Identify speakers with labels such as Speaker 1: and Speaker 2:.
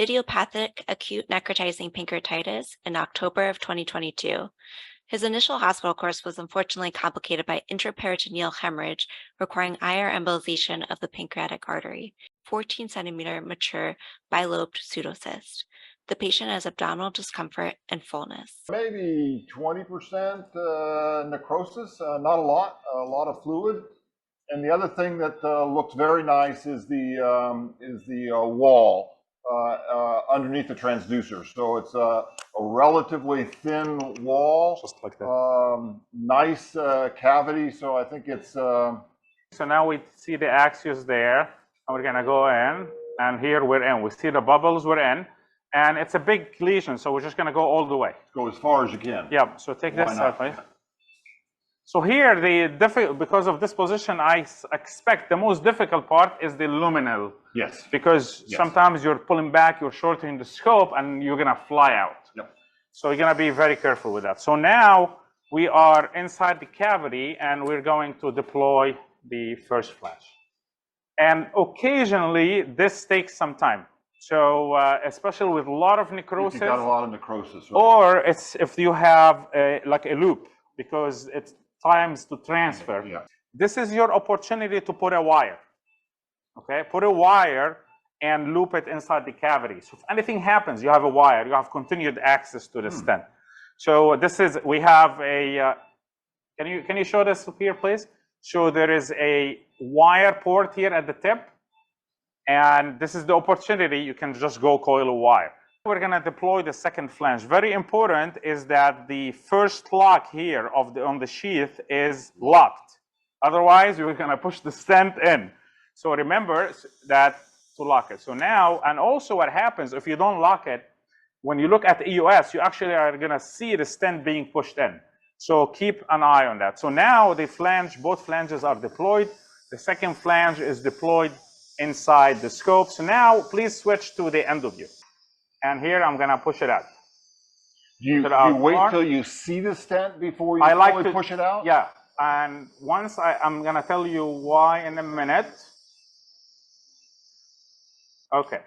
Speaker 1: idiopathic acute necrotizing pancreatitis in October of 2022. His initial hospital course was unfortunately complicated by intraperitoneal hemorrhage requiring IR embolization of the pancreatic artery, 14 centimeter mature bilobed pseudocyst. The patient has abdominal discomfort and fullness.
Speaker 2: Maybe 20% necrosis, not a lot of fluid. And the other thing that looks very nice is the wall underneath the transducer. So it's a relatively thin wall,
Speaker 3: just like that.
Speaker 2: Nice cavity. So I think it's.
Speaker 3: So now we see the axios there, and we're gonna go in, and here we're in. We see the bubbles we're in, and it's a big lesion, so we're just gonna go all the way.
Speaker 2: Go as far as you can.
Speaker 3: Yeah. So take this out, please. So here, because of this position, I expect the most difficult part is the luminal.
Speaker 2: Yes.
Speaker 3: Because sometimes you're pulling back, you're shortening the scope, and you're gonna fly out.
Speaker 2: Yep.
Speaker 3: So you're gonna be very careful with that. So now we are inside the cavity, and we're going to deploy the first flash. And occasionally, this takes some time. So especially with a lot of necrosis.
Speaker 2: You've got a lot of necrosis. Right?
Speaker 3: Or it's if you have like a loop, because it's times to transfer.
Speaker 2: Yeah.
Speaker 3: This is your opportunity to put a wire. Okay, put a wire and loop it inside the cavity. So if anything happens, you have a wire. You have continued access to the stent. So this is, we have a, can you show this up here, please? So there is a wire port here at the tip. And this is the opportunity. You can just go coil a wire. We're going to deploy the second flange. Very important is that the first lock here on the sheath is locked. Otherwise, you're going to push the stent in. So remember that to lock it. So now, and also what happens if you don't lock it, when you look at the EUS, you actually are going to see the stent being pushed in. So keep an eye on that. So now the flange, both flanges are deployed. The second flange is deployed inside the scope. So now please switch to the end of view. And here I'm going to push it out.
Speaker 2: You wait till you see the stent before you fully push it out?
Speaker 3: Yeah. And once I'm going to tell you why in a minute. Okay.